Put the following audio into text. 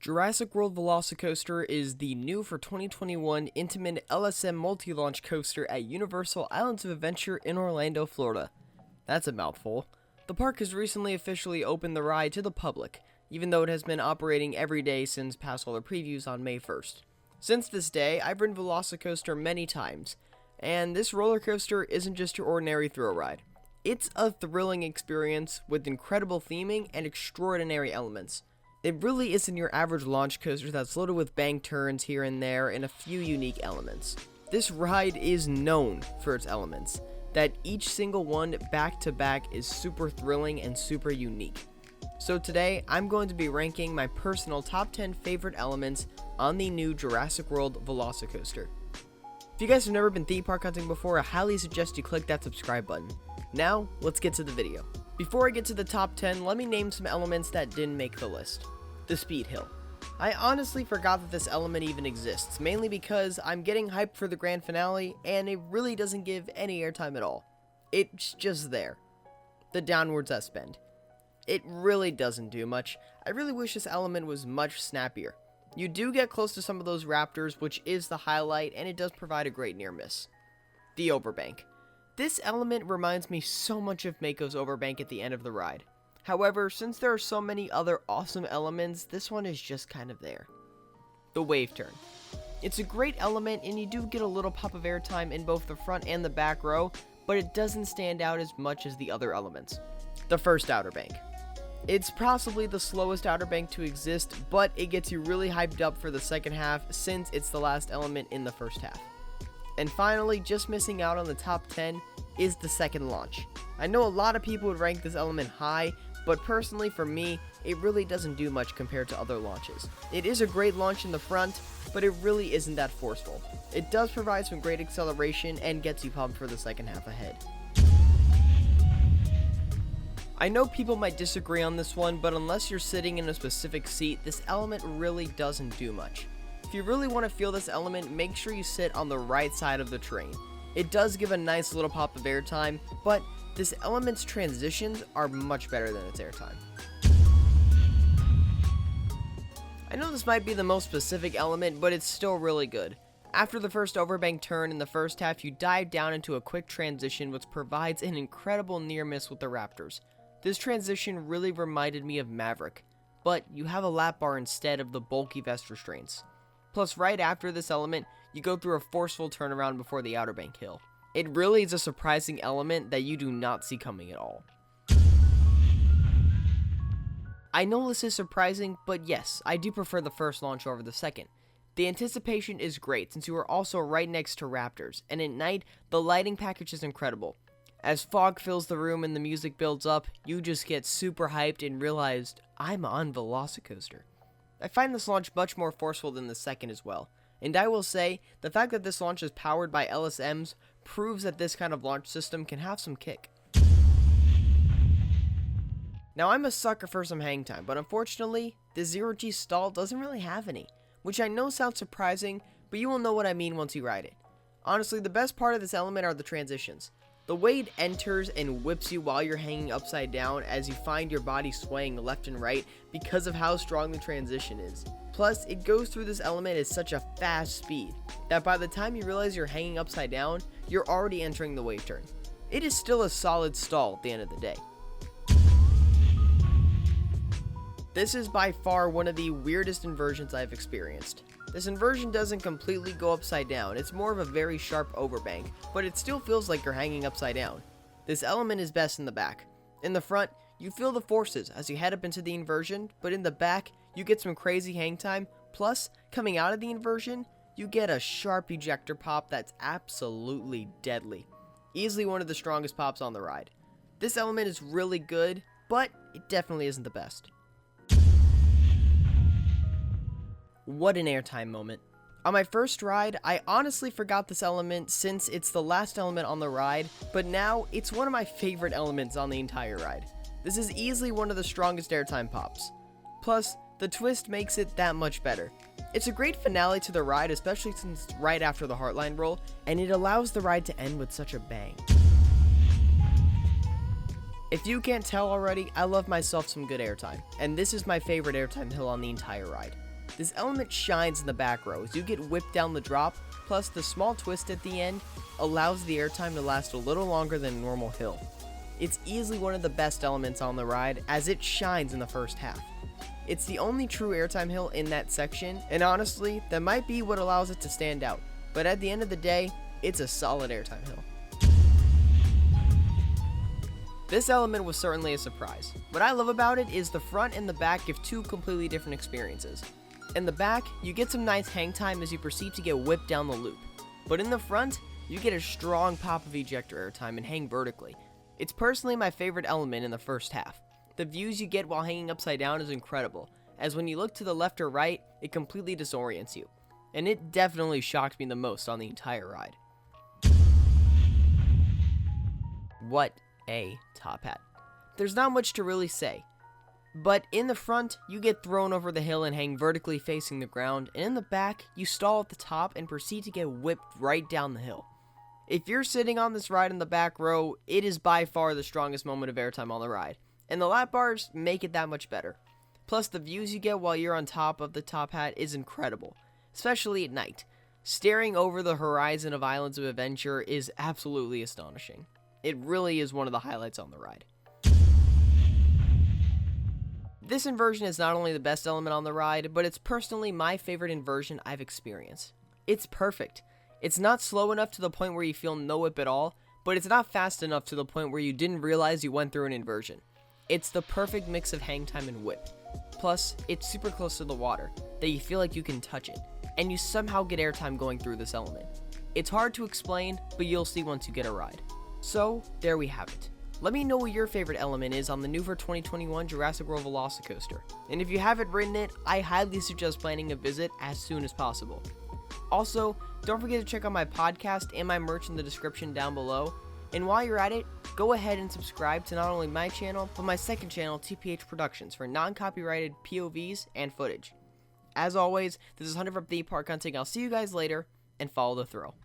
Jurassic World Velocicoaster is the new for 2021 Intamin LSM multi-launch coaster at Universal Islands of Adventure in Orlando, Florida. That's a mouthful. The park has recently officially opened the ride to the public, even though it has been operating every day since past all the previews on May 1st. Since this day, I've ridden Velocicoaster many times, and this roller coaster isn't just your ordinary thrill ride. It's a thrilling experience with incredible theming and extraordinary elements. It really isn't your average launch coaster that's loaded with bank turns here and there and a few unique elements. This ride is known for its elements, that each single one back to back is super thrilling and super unique. So today, I'm going to be ranking my personal top 10 favorite elements on the new Jurassic World Velocicoaster. If you guys have never been theme park hunting before, I highly suggest you click that subscribe button. Now, let's get to the video. Before I get to the top 10, let me name some elements that didn't make the list. The speed hill. I honestly forgot that this element even exists, mainly because I'm getting hyped for the grand finale, and it really doesn't give any airtime at all. It's just there. The downwards S-bend. It really doesn't do much. I really wish this element was much snappier. You do get close to some of those raptors, which is the highlight, and it does provide a great near miss. The overbank. This element reminds me so much of Mako's overbank at the end of the ride. However, since there are so many other awesome elements, this one is just kind of there. The wave turn. It's a great element and you do get a little pop of airtime in both the front and the back row, but it doesn't stand out as much as the other elements. The first outer bank. It's possibly the slowest outer bank to exist, but it gets you really hyped up for the second half since it's the last element in the first half. And finally, just missing out on the top 10 is the second launch. I know a lot of people would rank this element high, but personally for me, it really doesn't do much compared to other launches. It is a great launch in the front, but it really isn't that forceful. It does provide some great acceleration and gets you pumped for the second half ahead. I know people might disagree on this one, but unless you're sitting in a specific seat, this element really doesn't do much. If you really want to feel this element, make sure you sit on the right side of the train. It does give a nice little pop of airtime, but this element's transitions are much better than its airtime. I know this might be the most specific element, but it's still really good. After the first overbank turn in the first half, you dive down into a quick transition which provides an incredible near miss with the Raptors. This transition really reminded me of Maverick, but you have a lap bar instead of the bulky vest restraints. Plus, right after this element, you go through a forceful turnaround before the outer bank hill. It really is a surprising element that you do not see coming at all. I know this is surprising, but yes, I do prefer the first launch over the second. The anticipation is great since you are also right next to Raptors, and at night, the lighting package is incredible. As fog fills the room and the music builds up, you just get super hyped and realize, I'm on Velocicoaster. I find this launch much more forceful than the second as well. And I will say, the fact that this launch is powered by LSMs proves that this kind of launch system can have some kick. Now, I'm a sucker for some hang time, but unfortunately, the 0G stall doesn't really have any, which I know sounds surprising, but you will know what I mean once you ride it. Honestly, the best part of this element are the transitions. The way it enters and whips you while you're hanging upside down as you find your body swaying left and right because of how strong the transition is. Plus, it goes through this element at such a fast speed that by the time you realize you're hanging upside down, you're already entering the wave turn. It is still a solid stall at the end of the day. This is by far one of the weirdest inversions I've experienced. This inversion doesn't completely go upside down, it's more of a very sharp overbank, but it still feels like you're hanging upside down. This element is best in the back. In the front, you feel the forces as you head up into the inversion, but in the back, you get some crazy hang time, plus, coming out of the inversion, you get a sharp ejector pop that's absolutely deadly. Easily one of the strongest pops on the ride. This element is really good, but it definitely isn't the best. What an airtime moment. On my first ride, I honestly forgot this element since it's the last element on the ride, but now it's one of my favorite elements on the entire ride. This is easily one of the strongest airtime pops. Plus, the twist makes it that much better. It's a great finale to the ride, especially since it's right after the Heartline roll, and it allows the ride to end with such a bang. If you can't tell already, I love myself some good airtime, and this is my favorite airtime hill on the entire ride. This element shines in the back row as you get whipped down the drop, plus the small twist at the end allows the airtime to last a little longer than a normal hill. It's easily one of the best elements on the ride as it shines in the first half. It's the only true airtime hill in that section, and honestly, that might be what allows it to stand out, but at the end of the day, it's a solid airtime hill. This element was certainly a surprise. What I love about it is the front and the back give two completely different experiences. In the back, you get some nice hang time as you proceed to get whipped down the loop, but in the front, you get a strong pop of ejector airtime and hang vertically. It's personally my favorite element in the first half. The views you get while hanging upside down is incredible, as when you look to the left or right, it completely disorients you, and it definitely shocked me the most on the entire ride. What a top hat. There's not much to really say, but in the front, you get thrown over the hill and hang vertically facing the ground, and in the back, you stall at the top and proceed to get whipped right down the hill. If you're sitting on this ride in the back row, it is by far the strongest moment of airtime on the ride, and the lap bars make it that much better. Plus, the views you get while you're on top of the top hat is incredible, especially at night. Staring over the horizon of Islands of Adventure is absolutely astonishing. It really is one of the highlights on the ride. This inversion is not only the best element on the ride, but it's personally my favorite inversion I've experienced. It's perfect. It's not slow enough to the point where you feel no whip at all, but it's not fast enough to the point where you didn't realize you went through an inversion. It's the perfect mix of hang time and whip. Plus, it's super close to the water, that you feel like you can touch it, and you somehow get airtime going through this element. It's hard to explain, but you'll see once you get a ride. So, there we have it. Let me know what your favorite element is on the new for 2021 Jurassic World Velocicoaster. And if you haven't ridden it, I highly suggest planning a visit as soon as possible. Also, don't forget to check out my podcast and my merch in the description down below. And while you're at it, go ahead and subscribe to not only my channel, but my second channel, TPH Productions, for non-copyrighted POVs and footage. As always, this is Hunter from Theme Park Hunting. I'll see you guys later, and follow the thrill.